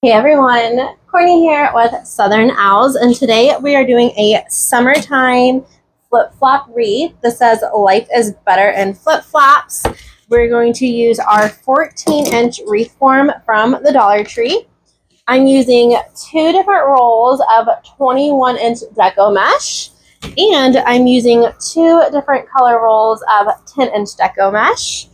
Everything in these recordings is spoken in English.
Hey everyone, Courtney here with Southern Owls, and today we are doing a summertime flip-flop wreath. This says life is better in flip-flops. We're going to use our 14-inch wreath form from the Dollar Tree. I'm using two different rolls of 21-inch Deco Mesh, and I'm using two different color rolls of 10-inch Deco Mesh.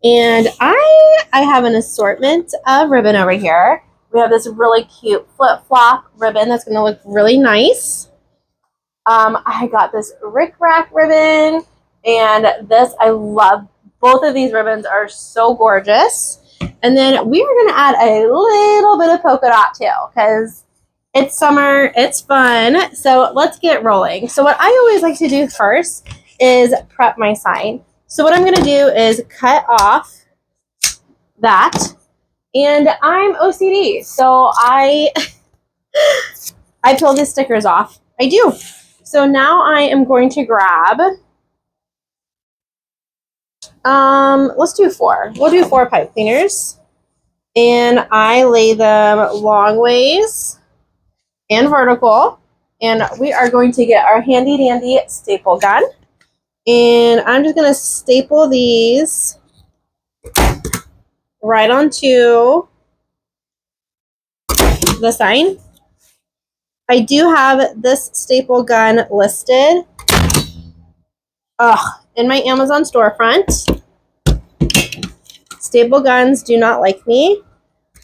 And I have an assortment of ribbon over here. We have this really cute flip-flop ribbon that's going to look really nice. I got this rickrack ribbon, and this, I love. Both of these ribbons are so gorgeous. And then we are going to add a little bit of polka dot too, because it's summer, it's fun. So let's get rolling. So what I always like to do first is prep my sign. So what I'm going to do is cut off that. And I'm OCD, so I peel the stickers off. I do. So now I am going to grab, let's do 4. We'll do 4 pipe cleaners. And I lay them long ways and vertical. And we are going to get our handy dandy staple gun. And I'm just going to staple these right onto the sign. I do have this staple gun listed in my Amazon storefront. Staple guns do not like me.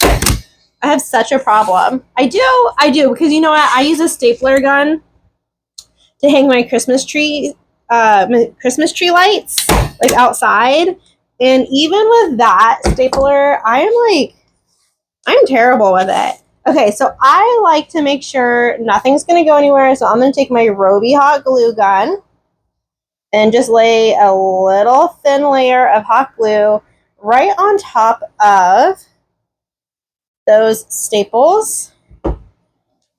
I have such a problem. I do, because you know what? I use a stapler gun to hang my Christmas tree lights, like outside. And even with that stapler, I'm terrible with it. Okay, so I like to make sure nothing's going to go anywhere. So I'm going to take my Roby hot glue gun and just lay a little thin layer of hot glue right on top of those staples.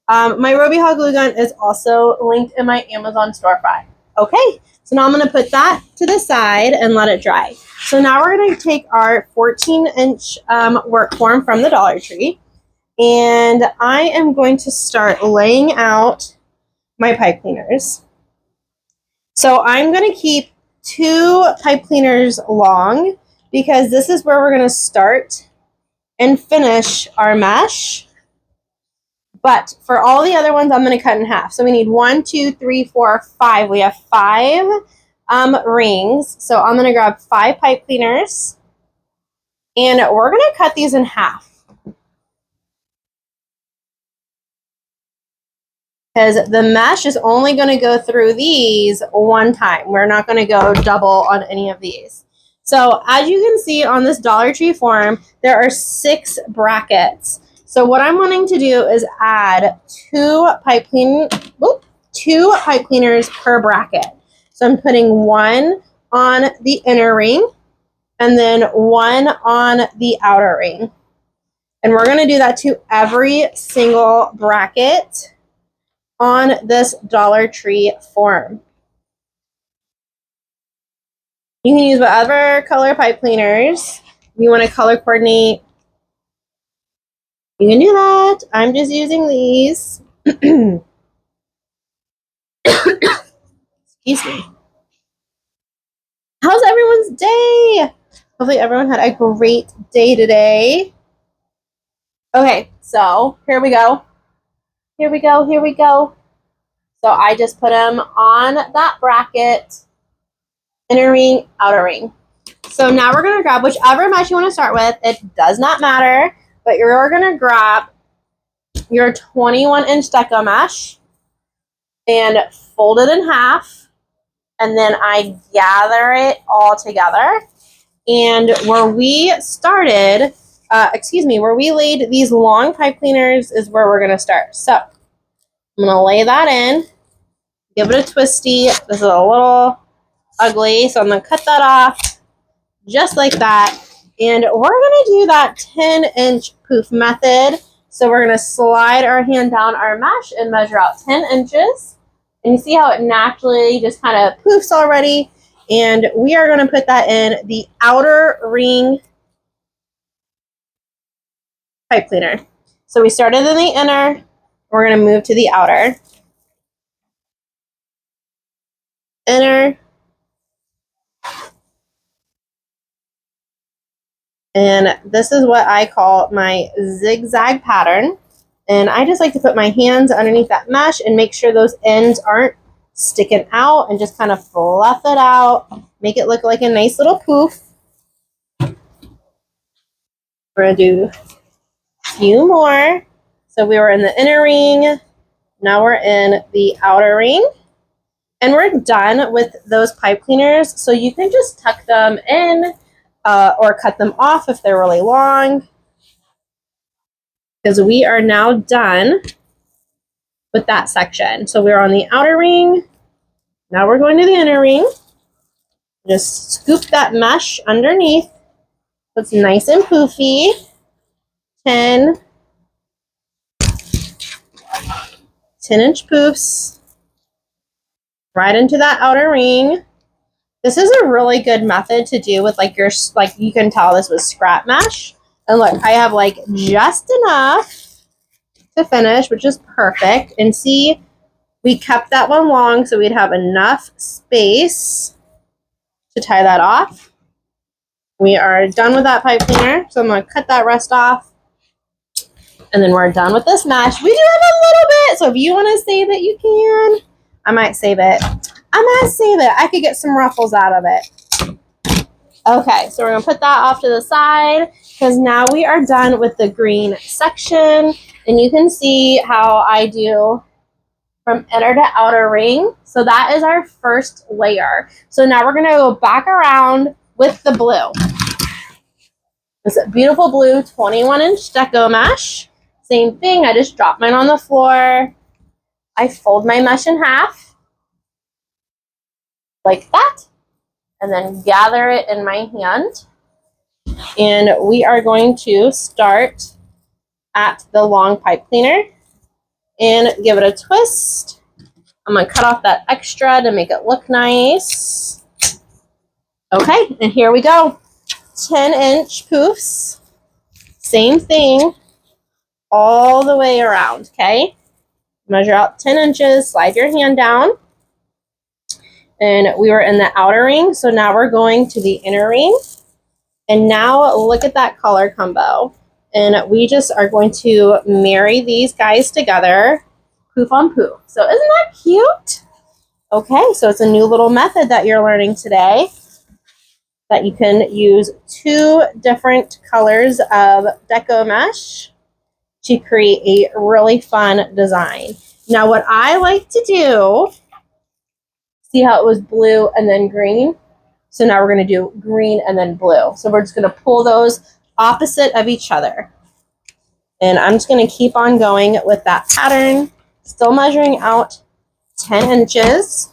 My Roby hot glue gun is also linked in my Amazon storefront. Okay, so now I'm going to put that to the side and let it dry. So now we're going to take our 14-inch work form from the Dollar Tree. And I am going to start laying out my pipe cleaners. So I'm going to keep 2 pipe cleaners long because this is where we're going to start and finish our mesh. But for all the other ones, I'm going to cut in half. So we need 1, 2, 3, 4, 5. We have 5 rings. So I'm going to grab 5 pipe cleaners. And we're going to cut these in half. Because the mesh is only going to go through these one time. We're not going to go double on any of these. So as you can see on this Dollar Tree form, there are 6 brackets. So what I'm wanting to do is add 2 pipe cleaners per bracket. So I'm putting 1 on the inner ring and then 1 on the outer ring. And we're going to do that to every single bracket on this Dollar Tree form. You can use whatever color pipe cleaners. If you want to color coordinate, you can do that. I'm just using these. Excuse me. How's everyone's day? Hopefully everyone had a great day today. Okay, so here we go. Here we go, here we go. So I just put them on that bracket, inner ring, outer ring. So now we're going to grab whichever mesh you want to start with. It does not matter, but you're going to grab your 21-inch Deco Mesh and fold it in half. And then I gather it all together. And where we started, where we laid these long pipe cleaners is where we're going to start. So I'm going to lay that in, give it a twisty. This is a little ugly, so I'm going to cut that off just like that. And we're going to do that 10-inch poof method. So we're going to slide our hand down our mesh and measure out 10 inches. And you see how it naturally just kind of poofs already. And we are going to put that in the outer ring pipe cleaner. So we started in the inner, we're going to move to the outer. Inner. And this is what I call my zigzag pattern. And I just like to put my hands underneath that mesh and make sure those ends aren't sticking out, and just kind of fluff it out, make it look like a nice little poof. We're going to do a few more. So we were in the inner ring. Now we're in the outer ring. And we're done with those pipe cleaners. So you can just tuck them in or cut them off if they're really long. Because we are now done with that section. So we're on the outer ring. Now we're going to the inner ring. Just scoop that mesh underneath. So it's nice and poofy. 10-inch poofs right into that outer ring. This is a really good method to do with like your, like you can tell this was scrap mesh. And look, I have like just enough to finish, which is perfect. And see, we kept that one long so we'd have enough space to tie that off. We are done with that pipe cleaner, so I'm going to cut that rest off. And then we're done with this mesh. We do have a little bit, so if you want to save it, you can. I might save it. I might save it. I could get some ruffles out of it. Okay, so we're going to put that off to the side because now we are done with the green section. And you can see how I do from inner to outer ring. So that is our first layer. So now we're going to go back around with the blue. This beautiful blue 21-inch Deco Mesh. Same thing, I just drop mine on the floor. I fold my mesh in half, like that, and then gather it in my hand. And we are going to start at the long pipe cleaner and give it a twist. I'm going to cut off that extra to make it look nice. Okay, and here we go. 10-inch poofs. Same thing all the way around, okay? Measure out 10 inches, slide your hand down. And we were in the outer ring, so now we're going to the inner ring. And now look at that color combo. And we just are going to marry these guys together, poof on poof. So isn't that cute? Okay, so it's a new little method that you're learning today, that you can use 2 different colors of Deco Mesh to create a really fun design. Now what I like to do, see how it was blue and then green? So now we're going to do green and then blue. So we're just going to pull those opposite of each other. And I'm just going to keep on going with that pattern, still measuring out 10 inches.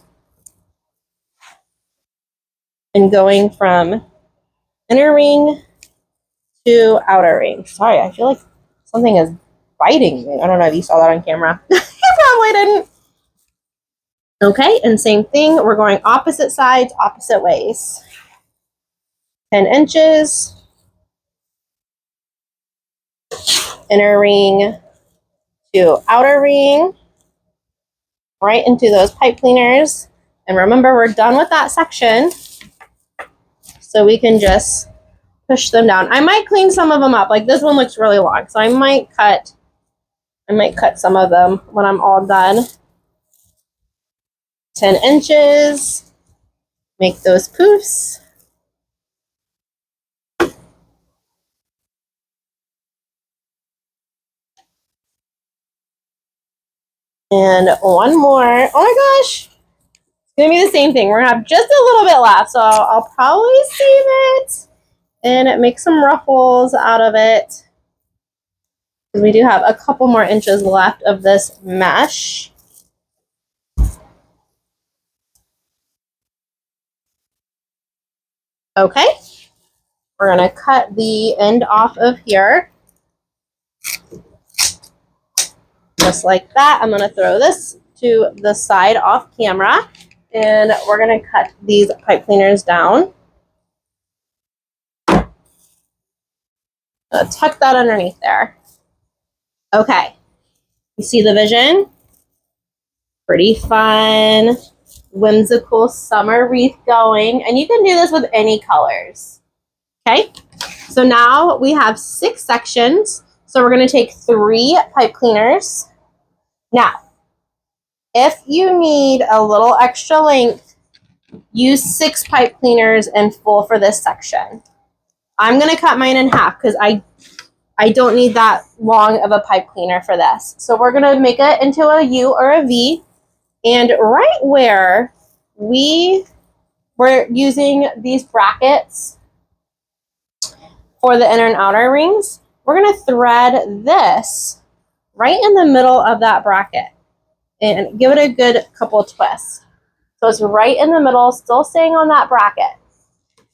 And going from inner ring to outer ring. Sorry, I feel like something is biting me. I don't know if you saw that on camera. You probably didn't. Okay, and same thing. We're going opposite sides, opposite ways. 10 inches. Inner ring to outer ring. Right into those pipe cleaners. And remember, we're done with that section. So we can just push them down. I might clean some of them up. Like this one looks really long, so I might cut some of them when I'm all done. 10 inches. Make those poofs. And one more. Oh my gosh. It's going to be the same thing. We're going to have just a little bit left, so I'll probably save it and make some ruffles out of it. Because we do have a couple more inches left of this mesh. Okay. We're going to cut the end off of here. Just like that. I'm going to throw this to the side off camera. And we're going to cut these pipe cleaners down. Tuck that underneath there. Okay, you see the vision? Pretty fun, whimsical summer wreath going. And you can do this with any colors. Okay, so now we have 6 sections. So we're going to take 3 pipe cleaners. Now, if you need a little extra length, use 6 pipe cleaners in full for this section. I'm going to cut mine in half because I don't need that long of a pipe cleaner for this. So we're going to make it into a U or a V. And right where we're using these brackets for the inner and outer rings, we're going to thread this right in the middle of that bracket and give it a good couple twists. So it's right in the middle, still staying on that bracket.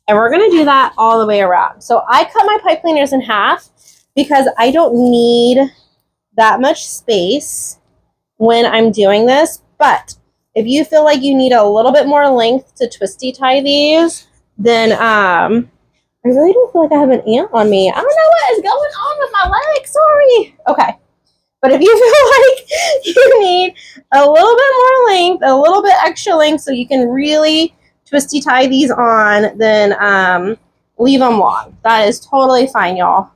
And we're going to do that all the way around. So I cut my pipe cleaners in half because I don't need that much space when I'm doing this. But if you feel like you need a little bit more length to twisty tie these, then I really don't feel like I have an ant on me. I don't know what is going on with my leg. Sorry. Okay. But if you feel like you need a little bit more length, a little bit extra length so you can really twisty tie these on, then leave them long. That is totally fine, y'all.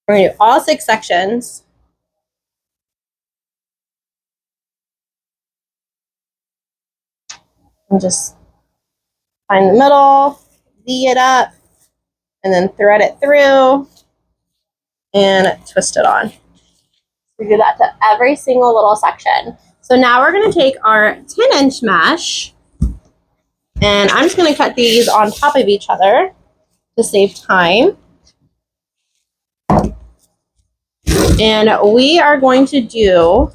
We're going to do all 6 sections. And just find the middle, V it up, and then thread it through and twist it on. We do that to every single little section. So now we're going to take our 10-inch mesh, and I'm just going to cut these on top of each other to save time. And we are going to do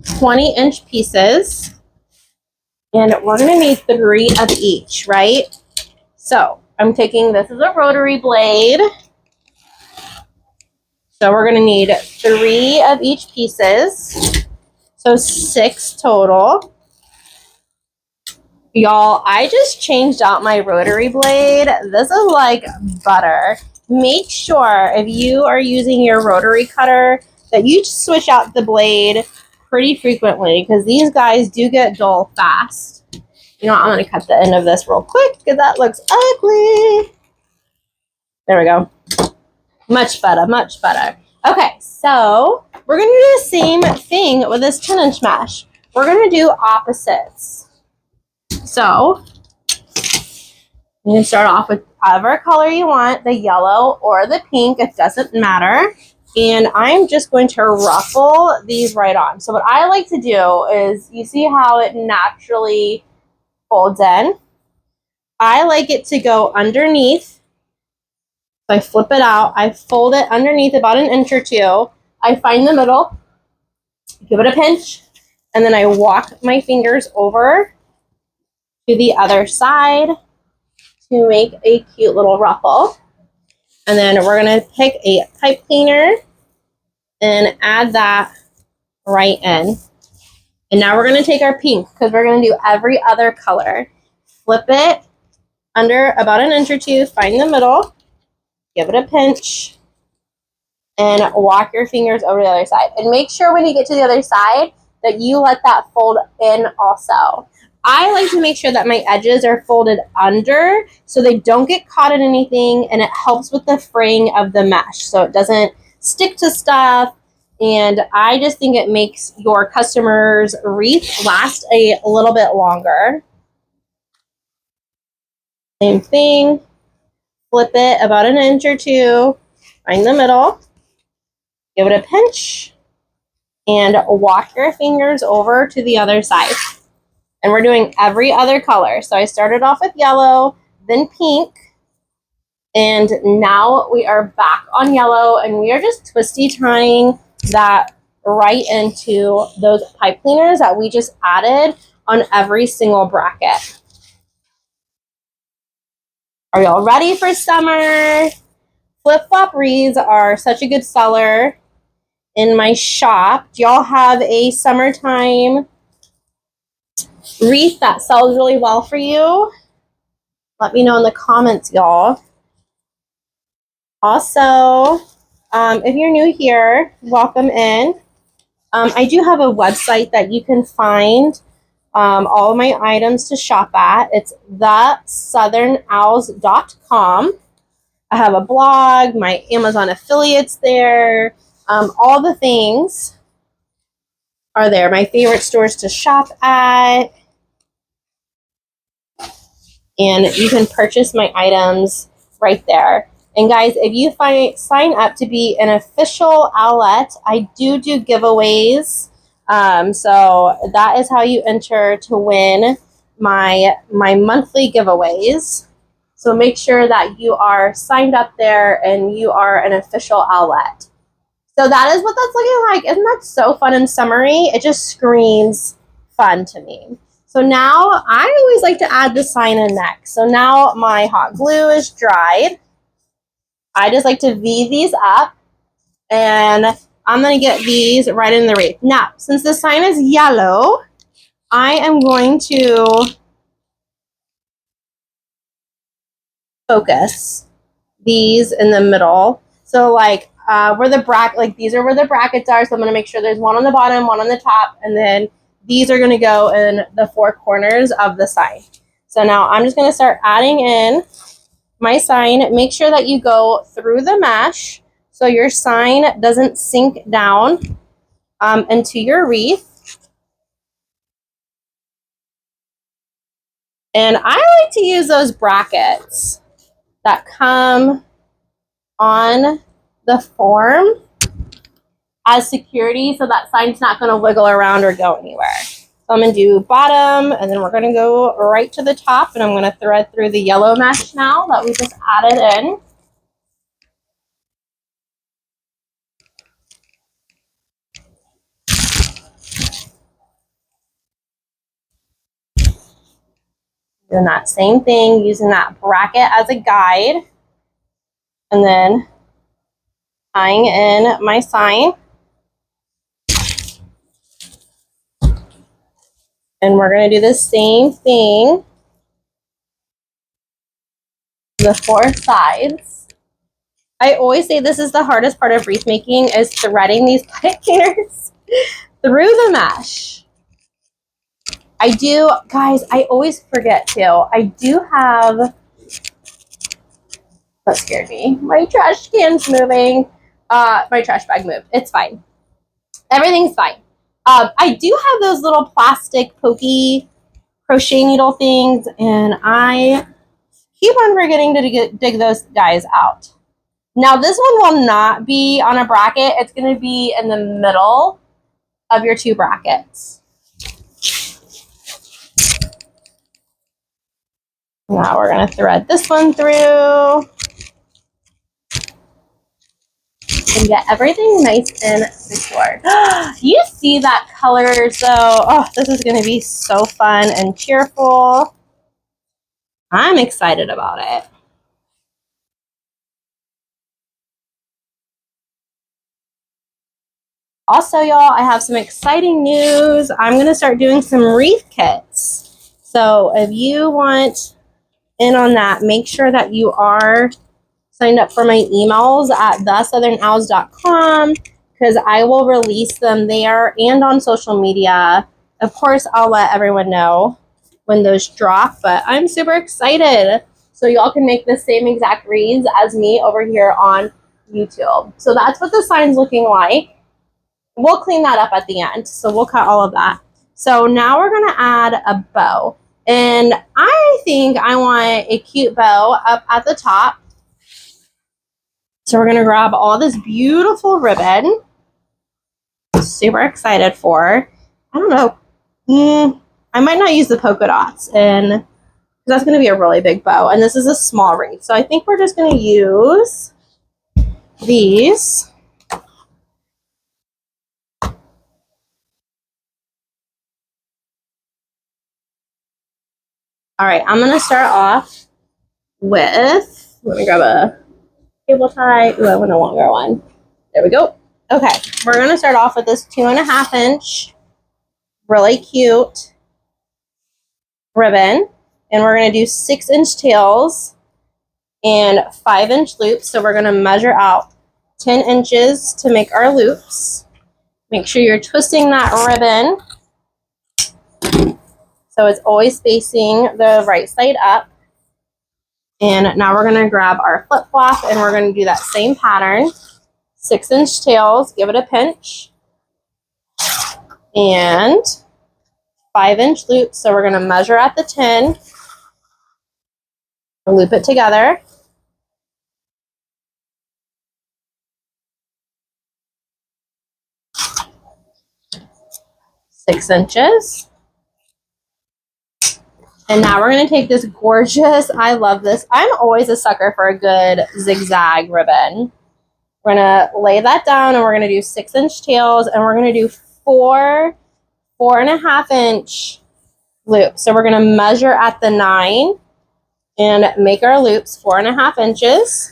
20-inch pieces, and we're going to need 3 of each, right? So I'm taking, this is a rotary blade. So we're going to need 3 of each pieces. So 6 total. Y'all, I just changed out my rotary blade. This is like butter. Make sure if you are using your rotary cutter that you switch out the blade pretty frequently because these guys do get dull fast. You know what, I'm going to cut the end of this real quick because that looks ugly. There we go. Much better, much better. Okay, so we're going to do the same thing with this 10-inch mesh. We're going to do opposites. So you can start off with whatever color you want, the yellow or the pink, it doesn't matter. And I'm just going to ruffle these right on. So what I like to do is, you see how it naturally folds in? I like it to go underneath. So I flip it out, I fold it underneath about 1 inch or 2. I find the middle, give it a pinch, and then I walk my fingers over to the other side to make a cute little ruffle. And then we're going to pick a pipe cleaner and add that right in. And now we're going to take our pink because we're going to do every other color. Flip it under about 1 inch or 2, find the middle, give it a pinch, and walk your fingers over to the other side. And make sure when you get to the other side that you let that fold in also. I like to make sure that my edges are folded under so they don't get caught in anything, and it helps with the fraying of the mesh so it doesn't stick to stuff. And I just think it makes your customer's wreath last a little bit longer. Same thing, flip it about 1 inch or 2, find the middle, give it a pinch, and walk your fingers over to the other side. And we're doing every other color. So I started off with yellow, then pink, and now we are back on yellow, and we are just twisty tying that right into those pipe cleaners that we just added on every single bracket. Are y'all ready for summer? Flip-flop wreaths are such a good seller. in my shop. Do y'all have a summertime wreath that sells really well for you? Let me know in the comments, y'all. Also, if you're new here, welcome in. I do have a website that you can find all of my items to shop at. It's theSouthernOwls.com. I have a blog, my Amazon affiliates there. All the things are there. My favorite stores to shop at. And you can purchase my items right there. And guys, if you sign up to be an official Owlet, I do giveaways. So that is how you enter to win my monthly giveaways. So make sure that you are signed up there and you are an official Owlet. So that is what that's looking like. Isn't that so fun and summery? It just screams fun to me. So now I always like to add the sign in next. So now my hot glue is dried. I just like to V these up, and I'm going to get these right in the wreath. Now, since the sign is yellow, I am going to focus these in the middle. So like where the bracket, like these are where the brackets are. So I'm going to make sure there's one on the bottom, one on the top, and then these are going to go in the four corners of the sign. So now I'm just going to start adding in my sign. Make sure that you go through the mesh so your sign doesn't sink down into your wreath. And I like to use those brackets that come on the form as security so that sign's not going to wiggle around or go anywhere. So I'm going to do bottom, and then we're going to go right to the top, and I'm going to thread through the yellow mesh now that we just added in. Doing that same thing, using that bracket as a guide, and then tying in my sign. And we're going to do the same thing, the four sides. I always say this is the hardest part of wreath making, is threading these pinners through the mesh. I do, guys, I always forget too. I do have, that scared me. My trash can's moving. My trash bag moved. It's fine. Everything's fine. I do have those little plastic pokey crochet needle things, and I keep on forgetting to dig those guys out. Now this one will not be on a bracket. It's going to be in the middle of your two brackets. Now we're going to thread this one through and get everything nice and secure. You see that color? So, oh, this is going to be so fun and cheerful. I'm excited about it. Also, y'all, I have some exciting news. I'm going to start doing some wreath kits. So if you want in on that, make sure that you are signed up for my emails at theSouthernOwls.com, because I will release them there and on social media. Of course, I'll let everyone know when those drop, but I'm super excited. So y'all can make the same exact wreaths as me over here on YouTube. So that's what the sign's looking like. We'll clean that up at the end, so we'll cut all of that. So now we're going to add a bow. And I think I want a cute bow up at the top. So we're going to grab all this beautiful ribbon. Super excited for. I don't know. I might not use the polka dots, and that's going to be a really big bow. And this is a small wreath. So I think we're just going to use these. All right, I'm going to start off with, let me grab a cable tie. Ooh, I want a longer one. There we go. Okay, we're going to start off with this 2.5 inch, really cute ribbon. And we're going to do 6-inch tails and 5-inch loops. So we're going to measure out 10 inches to make our loops. Make sure you're twisting that ribbon so it's always facing the right side up. And now we're going to grab our flip flop and we're going to do that same pattern. 6-inch tails, give it a pinch. And 5-inch loops. So we're going to measure at the 10. Loop it together. Six inches. And now we're going to take this gorgeous, I love this. I'm always a sucker for a good zigzag ribbon. We're going to lay that down and we're going to do 6-inch tails and we're going to do 4.5 inch loops. So we're going to measure at the 9 and make our loops 4.5 inches.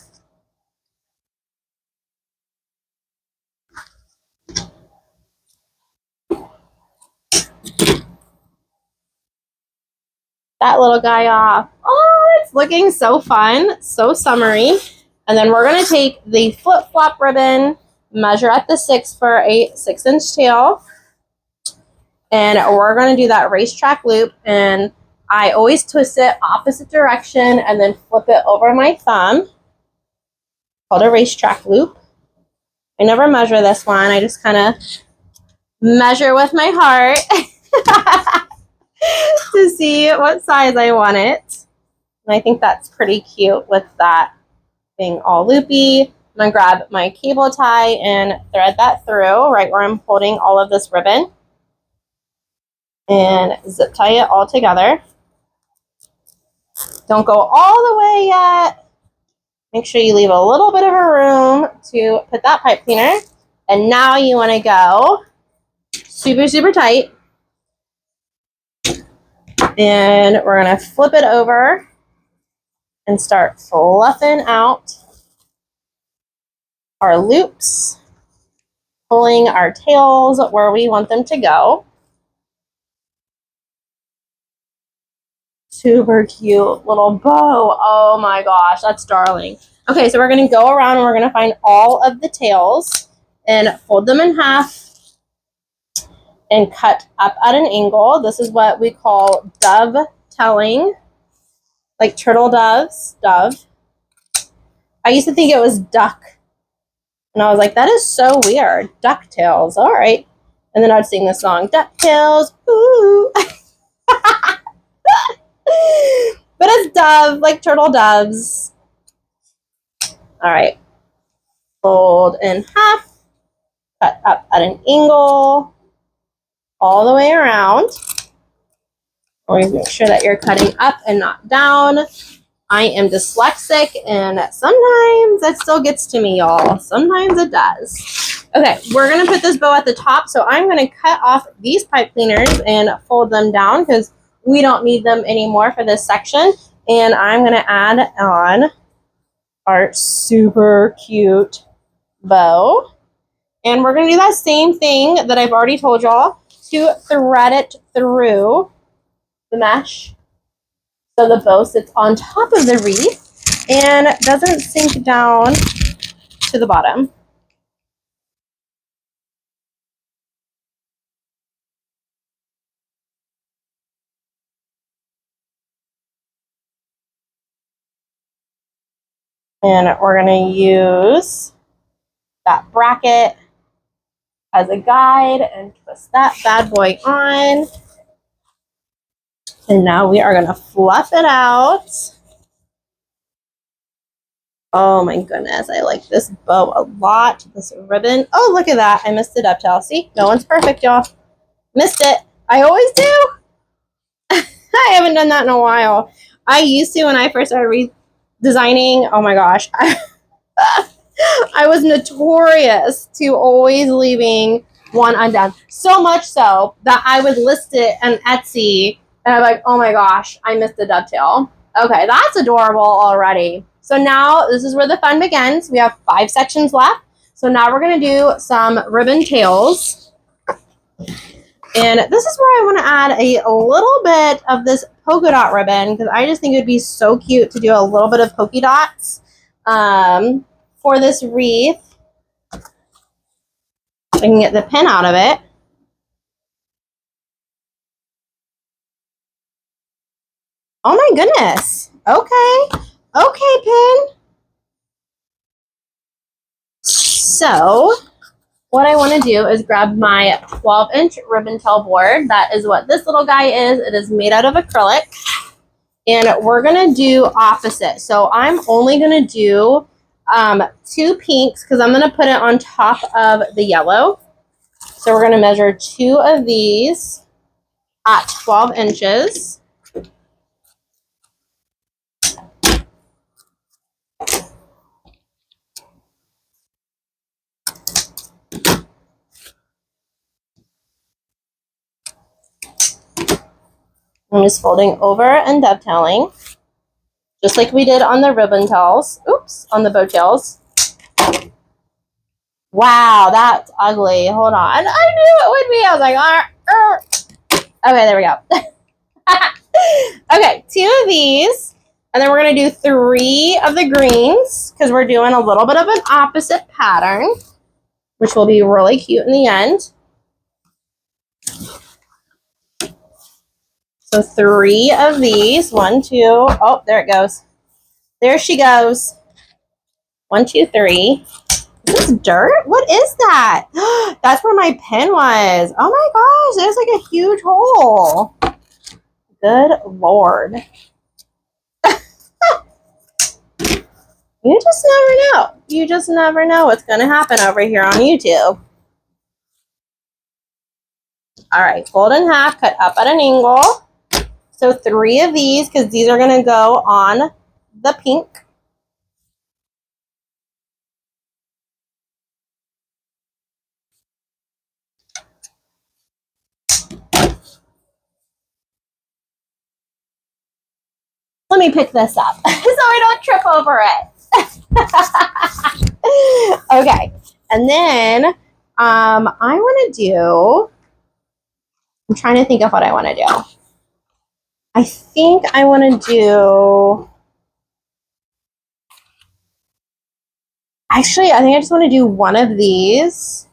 That little guy off. Oh, it's looking so fun, so summery. And then we're going to take the flip-flop ribbon, measure at the 6 for a 6-inch tail. And we're going to do that racetrack loop. And I always twist it opposite direction and then flip it over my thumb. Called a racetrack loop. I never measure this one. I just kind of measure with my heart to see what size I want it. And I think that's pretty cute with that being all loopy. I'm going to grab my cable tie and thread that through right where I'm holding all of this ribbon. And zip tie it all together. Don't go all the way yet. Make sure you leave a little bit of a room to put that pipe cleaner. And now you want to go super, super tight. And we're going to flip it over and start fluffing out our loops, pulling our tails where we want them to go. Super cute little bow. Oh my gosh, that's darling. Okay, so we're going to go around and we're going to find all of the tails and fold them in half and cut up at an angle. This is what we call dovetailing, like turtle doves, dove. I used to think it was duck. And I was like, that is so weird. DuckTales, all right. And then I'd sing the song, DuckTales, ooh. But it's dove, like turtle doves. All right. Fold in half, cut up at an angle, all the way around. Always make sure that you're cutting up and not down. I am dyslexic, and sometimes it still gets to me, y'all. Sometimes it does. Okay, we're going to put this bow at the top, so I'm going to cut off these pipe cleaners and fold them down because we don't need them anymore for this section. And I'm going to add on our super cute bow. And we're going to do that same thing that I've already told y'all to thread it through the mesh. So the bow sits on top of the wreath and doesn't sink down to the bottom. And we're going to use that bracket as a guide and twist that bad boy on. And now we are going to fluff it out. Oh my goodness, I like this bow a lot. This ribbon. Oh, look at that. I missed the dovetail. See, no one's perfect, y'all. Missed it. I always do. I haven't done that in a while. I used to when I first started redesigning. Oh my gosh. I was notorious to always leaving one undone. So much so that I would list it on Etsy and I'm like, oh my gosh, I missed the dovetail. Okay, that's adorable already. So now this is where the fun begins. We have 5 sections left. So now we're going to do some ribbon tails. And this is where I want to add a little bit of this polka dot ribbon because I just think it would be so cute to do a little bit of polka dots for this wreath. I can get the pin out of it. Oh my goodness. Okay. Okay, pin. So what I want to do is grab my 12-inch ribbon tail board. That is what this little guy is. It is made out of acrylic. And we're going to do opposite. So I'm only going to do 2 pinks because I'm going to put it on top of the yellow. So we're going to measure 2 of these at 12 inches. I'm just folding over and dovetailing, just like we did on the ribbon tails. Oops, on the bow tails. Wow, that's ugly. Hold on. I knew it would be. I was like, okay, there we go. Okay, 2 of these. And then we're going to do 3 of the greens because we're doing a little bit of an opposite pattern, which will be really cute in the end. So 3 of these. 1, 2. Oh, there it goes. There she goes. 1, 2, 3. Is this dirt? What is that? That's where my pen was. Oh my gosh, there's like a huge hole. Good Lord. You just never know. You just never know what's going to happen over here on YouTube. All right, fold in half, cut up at an angle. So 3 of these, because these are going to go on the pink. Let me pick this up so I don't trip over it. Okay, and then I want to do, I'm trying to think of what I want to do. I think I want to do, actually, I think I just want to do 1 of these.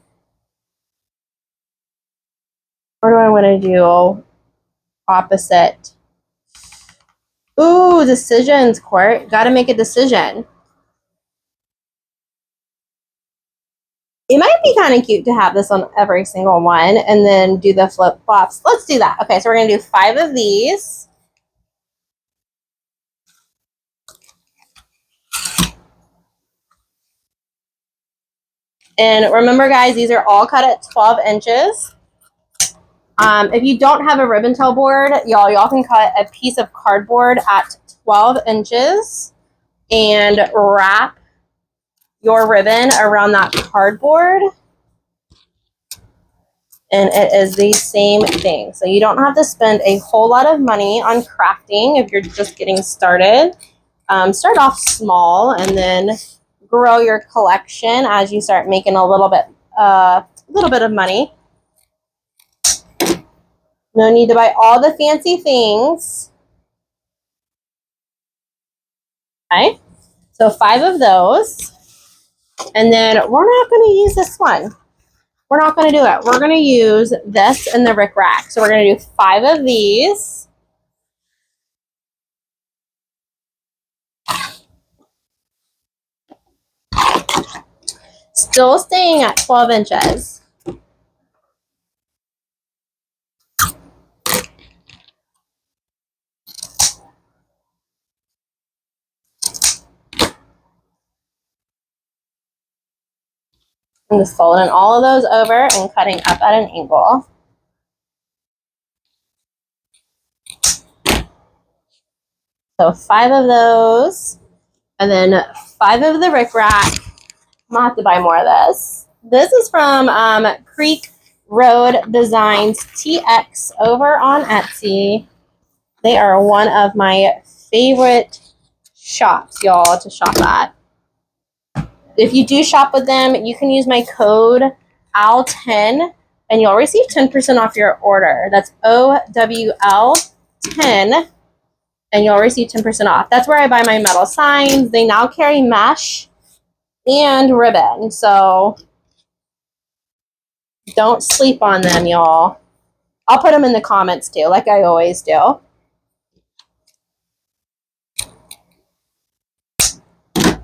Or do I want to do opposite? Ooh, decisions, Court. Got to make a decision. It might be kind of cute to have this on every single one and then do the flip-flops. Let's do that. Okay, so we're going to do 5 of these. And remember, guys, these are all cut at 12 inches. If you don't have a ribbon tail board, y'all can cut a piece of cardboard at 12 inches and wrap your ribbon around that cardboard. And it is the same thing. So you don't have to spend a whole lot of money on crafting if you're just getting started. Start off small and then grow your collection as you start making a little bit of money. No need to buy all the fancy things. Okay, so 5 of those. And then we're not going to use this one. We're not going to do it. We're going to use this in the Rick Rack. So we're going to do 5 of these. Still staying at 12 inches. I'm just folding all of those over and cutting up at an angle. So 5 of those, and then 5 of the Rick Rack. I'm gonna have to buy more of this. This is from Creek Road Designs TX over on Etsy. They are one of my favorite shops, y'all, to shop at. If you do shop with them, you can use my code OWL10 and you'll receive 10% off your order. That's OWL10 and you'll receive 10% off. That's where I buy my metal signs. They now carry mesh and ribbon, so don't sleep on them, y'all. I'll put them in the comments too, like I always do.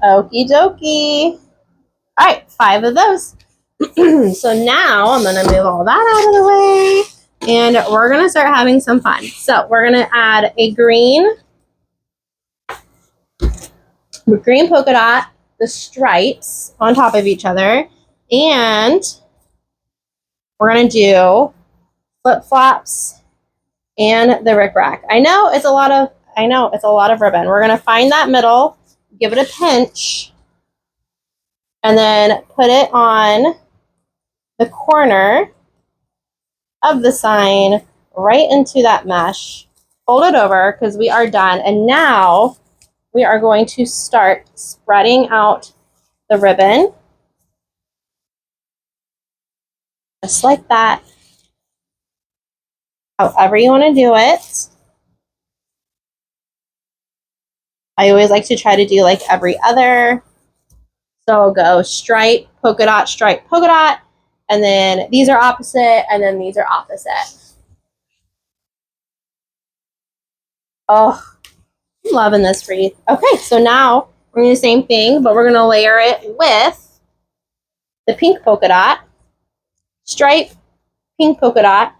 Okie dokie. All right, 5 of those. So now I'm going to move all that out of the way and we're going to start having some fun. So we're going to add a green polka dot, the stripes on top of each other, and we're going to do flip-flops and the rickrack. I know it's a lot of ribbon. We're going to find that middle, give it a pinch, and then put it on the corner of the sign right into that mesh. Fold it over because we are done. And now we are going to start spreading out the ribbon. Just like that. However you want to do it. I always like to try to do like every other. So I'll go stripe, polka dot, and then these are opposite, and then these are opposite. Oh, I'm loving this wreath. Okay, so now we're going to do the same thing, but we're going to layer it with the pink polka dot, stripe, pink polka dot,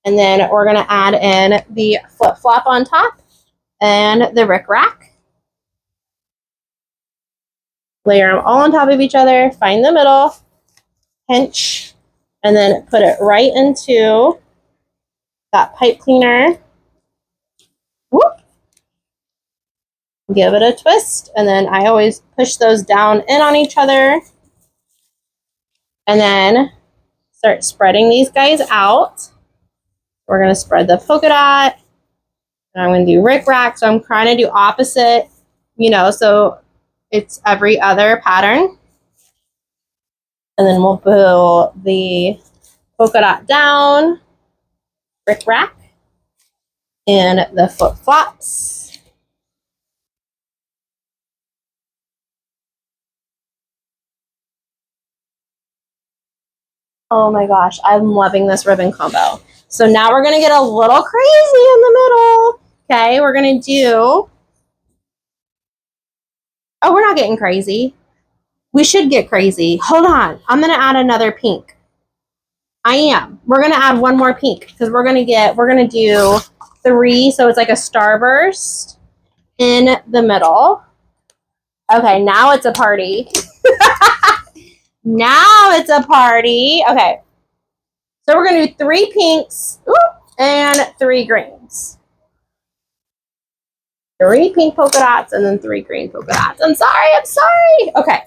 and then we're going to add in the flip-flop on top and the rickrack. Layer them all on top of each other, find the middle, pinch, and then put it right into that pipe cleaner. Whoop. Give it a twist, and then I always push those down in on each other. And then start spreading these guys out. We're going to spread the polka dot. And I'm going to do rickrack, so I'm trying to do opposite, so it's every other pattern. And then we'll pull the polka dot down, rickrack, and the flip-flops. Oh my gosh, I'm loving this ribbon combo. So now we're going to get a little crazy in the middle. Okay, we're going to do... Oh, we're not getting crazy. We should get crazy. Hold on. I'm going to add another pink. I am. We're going to add one more pink because we're going to do 3, so it's like a starburst in the middle. Okay, now it's a party. Now it's a party. Okay. So we're going to do 3 pinks and 3 greens. 3 pink polka dots and then 3 green polka dots. I'm sorry. Okay.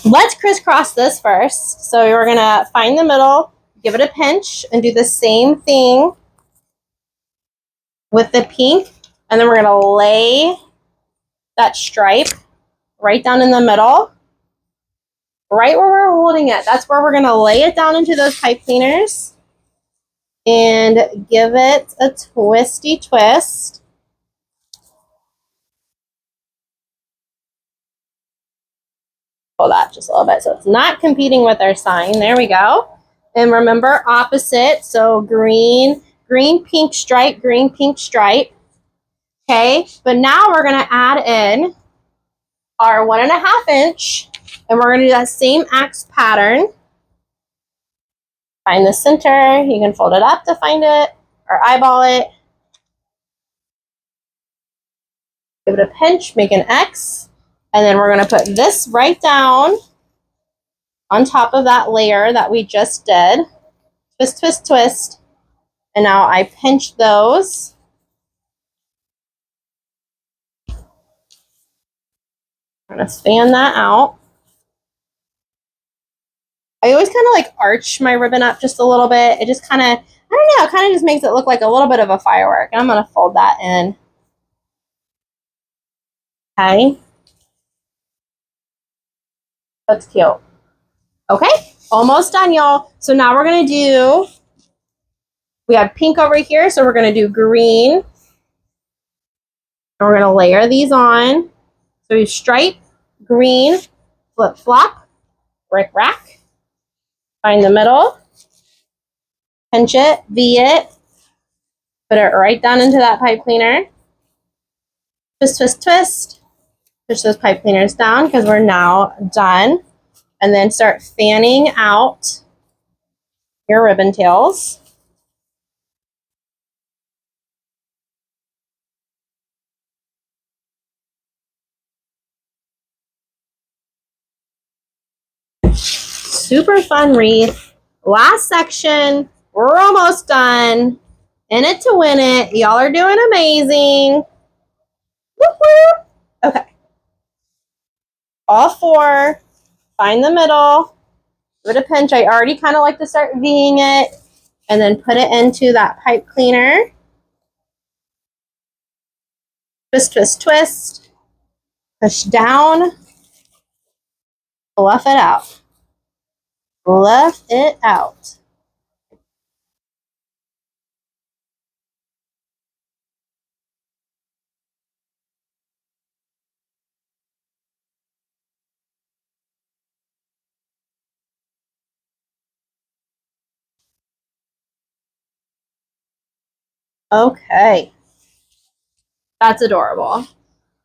Let's crisscross this first. So we're going to find the middle, give it a pinch, and do the same thing with the pink. And then we're going to lay that stripe right down in the middle, right where we're holding it. That's where we're going to lay it down into those pipe cleaners and give it a twisty twist. Pull that just a little bit so it's not competing with our sign. There we go. And remember, opposite. So green, pink stripe, green, pink stripe. Okay, but now we're going to add in our 1.5 inch, and we're going to do that same axe pattern. Find the center. You can fold it up to find it or eyeball it. Give it a pinch, make an X. And then we're going to put this right down on top of that layer that we just did. Twist, twist, twist. And now I pinch those. I'm going to fan that out. I always kind of like arch my ribbon up just a little bit. It just kind of, I don't know, it kind of just makes it look like a little bit of a firework. And I'm going to fold that in. Okay. That's cute. Okay, almost done, y'all. So now we're gonna do, we have pink over here, so we're gonna do green. And we're gonna layer these on. So we stripe, green, flip flop, brick rack, find the middle, pinch it, V it, put it right down into that pipe cleaner. Twist, twist, twist. Push those pipe cleaners down because we're now done. And then start fanning out your ribbon tails. Super fun wreath. Last section. We're almost done. In it to win it. Y'all are doing amazing. Woo-hoo. Okay. All four. Find the middle. Give it a pinch. I already kind of like to start V'ing it. And then put it into that pipe cleaner. Twist, twist, twist. Push down. Fluff it out. Fluff it out. Okay. That's adorable.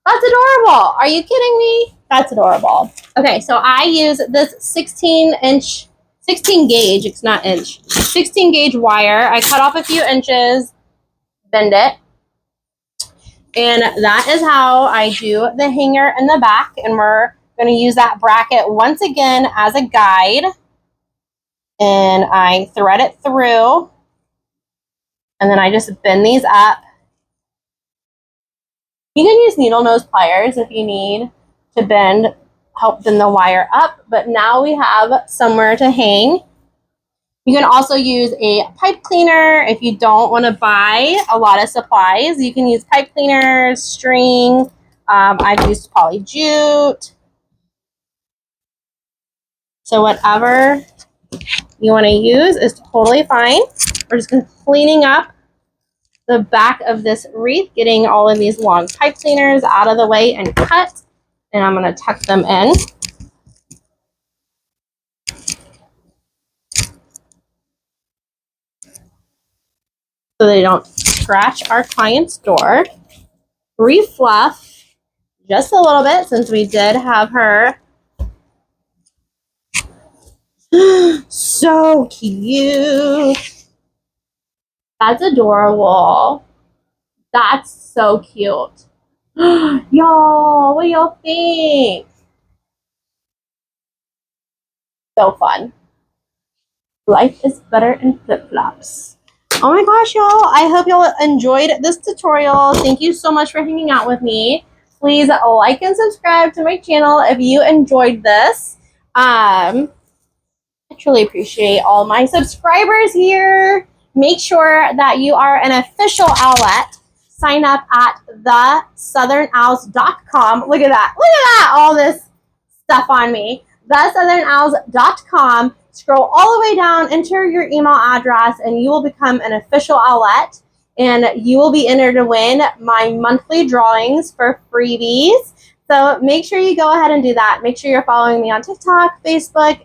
That's adorable. Are you kidding me? That's adorable. Okay, so I use this 16 gauge, it's not inch, 16 gauge wire. I cut off a few inches, bend it. And that is how I do the hanger in the back. And we're going to use that bracket once again as a guide. And I thread it through. And then I just bend these up. You can use needle nose pliers if you need to help bend the wire up. But now we have somewhere to hang. You can also use a pipe cleaner if you don't want to buy a lot of supplies. You can use pipe cleaners, string. I've used poly jute. So whatever you want to use is totally fine. We're just cleaning up the back of this wreath, getting all of these long pipe cleaners out of the way and cut. And I'm going to tuck them in. So they don't scratch our client's door. Refluff just a little bit since we did have her. So cute. That's adorable. That's so cute. Y'all, what do y'all think? So fun. Life is better in flip-flops. Oh my gosh, y'all. I hope y'all enjoyed this tutorial. Thank you so much for hanging out with me. Please like and subscribe to my channel if you enjoyed this. I truly appreciate all my subscribers here. Make sure that you are an official Owlet. Sign up at theSouthernOwls.com. Look at that. Look at that. All this stuff on me. theSouthernOwls.com. Scroll all the way down, enter your email address, and you will become an official Owlet. And you will be entered to win my monthly drawings for freebies. So make sure you go ahead and do that. Make sure you're following me on TikTok, Facebook,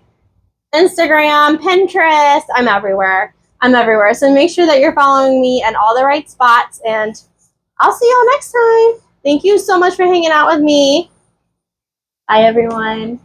Instagram, Pinterest. I'm everywhere. I'm everywhere. So make sure that you're following me in all the right spots. And I'll see y'all next time. Thank you so much for hanging out with me. Bye, everyone.